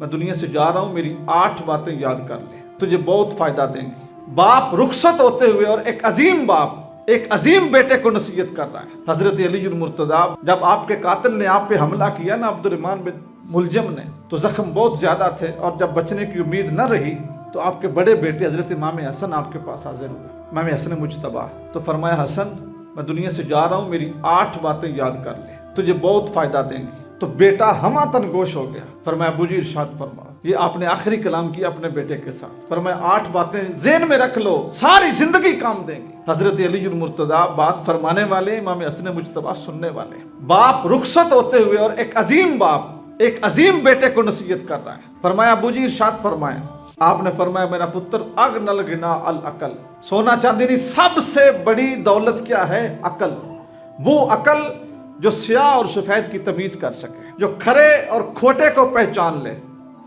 میں دنیا سے جا رہا ہوں، میری 8 باتیں یاد کر لے، تجھے بہت فائدہ دیں گی۔ باپ رخصت ہوتے ہوئے اور ایک عظیم باپ ایک عظیم بیٹے کو نصیحت کر رہا ہے۔ حضرت علی المرتضیٰ، جب آپ کے قاتل نے آپ پہ حملہ کیا نا، عبد الرحمن بن ملجم نے، تو زخم بہت زیادہ تھے، اور جب بچنے کی امید نہ رہی تو آپ کے بڑے بیٹے حضرت امام حسن آپ کے پاس حاضر ہوئے، امام حسن مجتبیٰ۔ تو فرمایا، حسن میں دنیا سے جا رہا ہوں، میری 8 باتیں یاد کر لے، تجھے بہت فائدہ دیں گی۔ تو بیٹا ہمہ تنگوش ہو گیا۔ فرمایا، ابو جی ارشاد فرما۔ یہ آپ نے آخری کلام کیا اپنے بیٹے کے ساتھ۔ فرمایا، 8 باتیں ذہن میں رکھ لو، ساری زندگی کام دیں گی۔ حضرت علی المرتضیٰ بات فرمانے والے، امام حسن مجتبیٰ سننے والے۔ باپ رخصت ہوتے ہوئے اور ایک عظیم باپ ایک عظیم بیٹے کو نصیحت کر رہا ہے۔ فرمایا، ابو جی ارشاد فرمائیں۔ آپ نے فرمایا، میرا پتر، اغنى الغنى العقل، سونا چاندی نہیں، سب سے بڑی دولت کیا ہے؟ عقل۔ وہ عقل جو سیاہ اور سفید کی تمیز کر سکے، جو کھرے اور کھوٹے کو پہچان لے،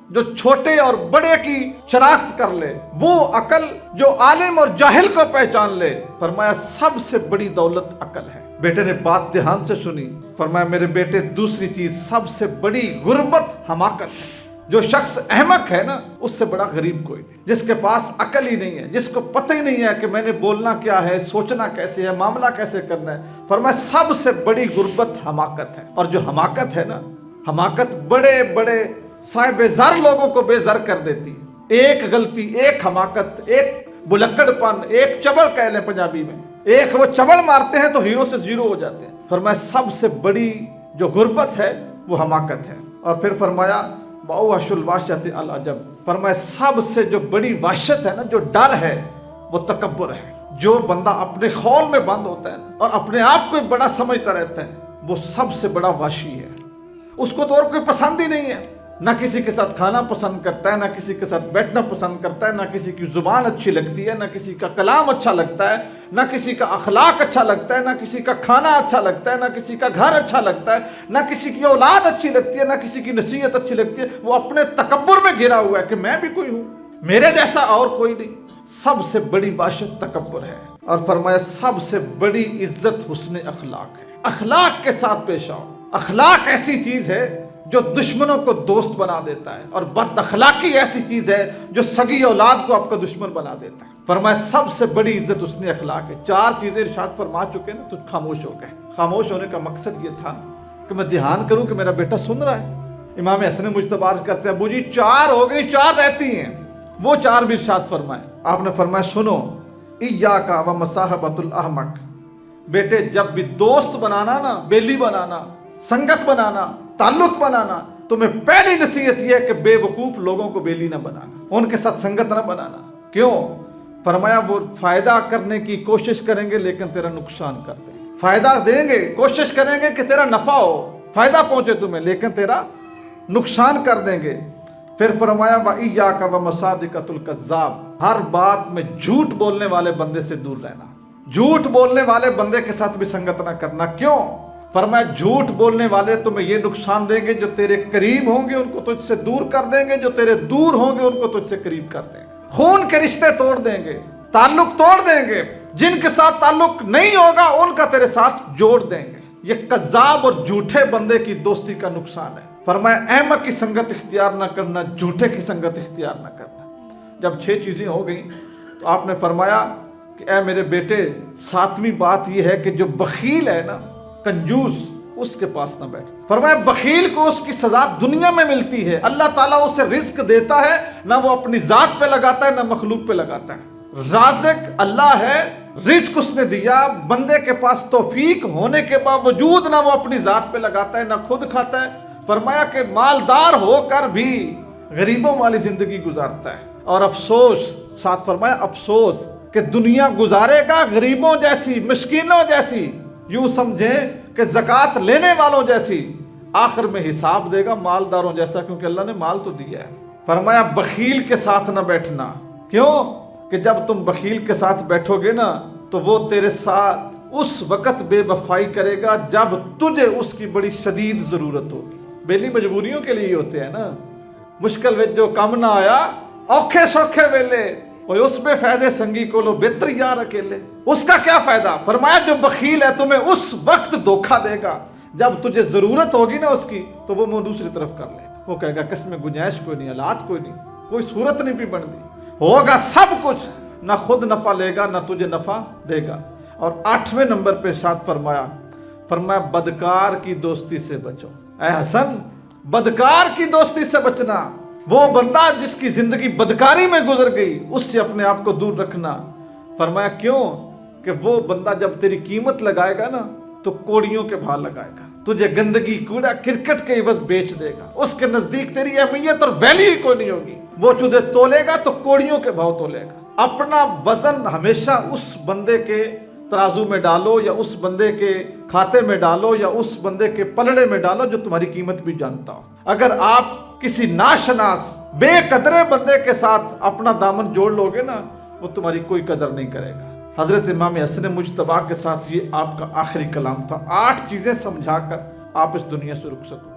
جو چھوٹے اور بڑے کی شناخت کر لے، وہ عقل جو عالم اور جاہل کو پہچان لے۔ فرمایا، سب سے بڑی دولت عقل ہے۔ بیٹے نے بات دھیان سے سنی۔ فرمایا، میرے بیٹے، دوسری چیز سب سے بڑی غربت حماقت ہے۔ جو شخص احمق ہے نا، اس سے بڑا غریب کوئی نہیں، جس کے پاس عقل ہی نہیں ہے، جس کو پتہ ہی نہیں ہے کہ میں نے بولنا کیا ہے، سوچنا کیسے ہے، معاملہ کیسے کرنا ہے۔ فرمایا، سب سے بڑی غربت حماقت ہے۔ اور جو حماقت ہے نا، حماقت بڑے بڑے صاحب زر لوگوں کو بے زر کر دیتی ہے۔ ایک غلطی، ایک حماقت، ایک بلکڑ پن، ایک چبل کہہ لیں پنجابی میں، ایک وہ چبل مارتے ہیں تو ہیرو سے زیرو ہو جاتے ہیں۔ فرمایا، سب سے بڑی جو غربت ہے وہ حماقت ہے۔ اور پھر فرمایا، بَأَوْحَشُ الْوَحْشَةِ الْعَجَبُ، فرمایا سب سے جو بڑی وحشت ہے نا، جو ڈر ہے، وہ تکبر ہے۔ جو بندہ اپنے خول میں بند ہوتا ہے اور اپنے آپ کو بڑا سمجھتا رہتا ہے، وہ سب سے بڑا وحشی ہے۔ اس کو تو اور کوئی پسند ہی نہیں ہے، نہ کسی کے ساتھ کھانا پسند کرتا ہے، نہ کسی کے ساتھ بیٹھنا پسند کرتا ہے، نہ کسی کی زبان اچھی لگتی ہے، نہ کسی کا کلام اچھا لگتا ہے، نہ کسی کا اخلاق اچھا لگتا ہے، نہ کسی کا کھانا اچھا لگتا ہے، نہ کسی کا گھر اچھا لگتا ہے، نہ کسی کی اولاد اچھی لگتی ہے، نہ کسی کی نصیحت اچھی لگتی ہے۔ وہ اپنے تکبر میں گھرا ہوا ہے کہ میں بھی کوئی ہوں، میرے جیسا اور کوئی نہیں۔ سب سے بڑی وحشت تکبر ہے۔ اور فرمایا، سب سے بڑی عزت حسن اخلاق ہے۔ اخلاق کے ساتھ پیش آؤ۔ اخلاق ایسی چیز ہے جو دشمنوں کو دوست بنا دیتا ہے، اور بد اخلاقی ایسی چیز ہے جو سگی اولاد کو آپ کا دشمن بنا دیتا ہے۔ فرمایا، سب سے بڑی عزت حسن اخلاق ہے۔ 4 چیزیں ارشاد فرما چکے نا، تو خاموش ہو گئے۔ خاموش ہونے کا مقصد یہ تھا کہ میں دھیان کروں کہ میرا بیٹا سن رہا ہے۔ امام حسن مجتبیٰ عرض کرتے ہیں، ابو جی 4 ہو گئی، 4 رہتی ہیں۔ وہ 4 بھی ارشاد فرمائے۔ آپ نے فرمایا، سنو، ایاک و مصاحبۃ الاحمق، بیٹے جب بھی دوست بنانا نا، بیلی بنانا، سنگت بنانا، تعلق بنانا، تمہیں پہلی نصیحت یہ ہے کہ بے وقوف لوگوں کو بیلی نہ بنانا، ان کے ساتھ سنگت نہ بنانا۔ کیوں؟ فرمایا، وہ فائدہ کرنے کی کوشش کریں گے لیکن تیرا نقصان کر دیں گے۔ فائدہ دیں گے، کوشش کریں گے کہ تیرا نفع ہو، فائدہ پہنچے تمہیں، لیکن تیرا نقصان کر دیں گے۔ پھر فرمایا، وَإِيَّاكَ وَمَصَادِقَةُ الْكَذَّابِ، ہر بات میں جھوٹ بولنے والے بندے سے دور رہنا، جھوٹ بولنے والے بندے کے ساتھ بھی سنگت نہ کرنا۔ کیوں؟ فرمایا، جھوٹ بولنے والے تمہیں یہ نقصان دیں گے، جو تیرے قریب ہوں گے ان کو تجھ سے دور کر دیں گے، جو تیرے دور ہوں گے ان کو تجھ سے قریب کر دیں گے، خون کے رشتے توڑ دیں گے، تعلق توڑ دیں گے، جن کے ساتھ تعلق نہیں ہوگا ان کا تیرے ساتھ جوڑ دیں گے۔ یہ کذاب اور جھوٹے بندے کی دوستی کا نقصان ہے۔ فرمایا، احمق کی سنگت اختیار نہ کرنا، جھوٹے کی سنگت اختیار نہ کرنا۔ جب 6 چیزیں ہو گئیں تو آپ نے فرمایا کہ اے میرے بیٹے، 7ویں بات یہ ہے کہ جو بخیل ہے نا، کنجوس، اس کے پاس نہ بیٹھ۔ فرمایا، بخیل کو اس کی سزا دنیا میں ملتی ہے، اللہ تعالیٰ اسے رزق دیتا ہے، نہ وہ اپنی ذات پہ لگاتا ہے نہ مخلوق پہ لگاتا ہے۔ رازق اللہ ہے، رزق اس نے دیا، بندے کے پاس توفیق ہونے کے باوجود نہ وہ اپنی ذات پہ لگاتا ہے نہ خود کھاتا ہے۔ فرمایا کہ مالدار ہو کر بھی غریبوں والی زندگی گزارتا ہے، اور افسوس، ساتھ فرمایا افسوس کہ دنیا گزارے گا غریبوں جیسی، مسکینوں جیسی، یوں سمجھیں کہ زکوٰۃ لینے والوں جیسی، آخر میں حساب دے گا مالداروں جیسا، کیونکہ اللہ نے مال تو دیا ہے۔ فرمایا، بخیل کے ساتھ نہ بیٹھنا۔ کیوں؟ کہ جب تم بخیل کے ساتھ بیٹھو گے نا تو وہ تیرے ساتھ اس وقت بے وفائی کرے گا جب تجھے اس کی بڑی شدید ضرورت ہوگی۔ بیلی مجبوریوں کے لیے ہوتے ہیں نا، مشکل وچ جو کم نہ آیا، اوکھے سوکھے ویلے اوے اس بے فیض سنگی کو لو بہتر یار اکیلے، اس کا کیا فائدہ؟ فرمایا، جو بخیل ہے تمہیں اس وقت دھوکہ دے گا جب تجھے ضرورت ہوگی نا اس کی، تو وہ منہ دوسری طرف کر لے گا۔ وہ کہے گا کس میں گنجائش کوئی نہیں، حالات کوئی نہیں، کوئی صورت نہیں بھی بنتی، ہوگا سب کچھ، نہ خود نفع لے گا نہ تجھے نفع دے گا۔ اور 8ویں نمبر پہ ارشاد فرمایا بدکار کی دوستی سے بچو۔ اے حسن، بدکار کی دوستی سے بچنا، وہ بندہ جس کی زندگی بدکاری میں گزر گئی اس سے اپنے آپ کو دور رکھنا۔ فرمایا کیوں؟ کہ وہ بندہ جب تیری قیمت لگائے گا نا تو کوڑیوں کے بھاؤ لگائے گا، تجھے گندگی کوڑا کرکٹ کے عوض بیچ دے گا، اس کے نزدیک تیری اہمیت اور ویلیو ہی کوئی نہیں ہوگی، وہ تجھے تولے گا تو کوڑیوں کے بھاؤ تولے گا۔ اپنا وزن ہمیشہ اس بندے کے ترازو میں ڈالو یا اس بندے کے کھاتے میں ڈالو یا اس بندے کے پلڑے میں ڈالو جو تمہاری قیمت بھی جانتا ہو۔ اگر آپ کسی ناشناس بے قدرے بندے کے ساتھ اپنا دامن جوڑ لو گے نا، وہ تمہاری کوئی قدر نہیں کرے گا۔ حضرت امام حسن مجتبیٰ کے ساتھ یہ آپ کا آخری کلام تھا، 8 چیزیں سمجھا کر آپ اس دنیا سے رخصت ہو۔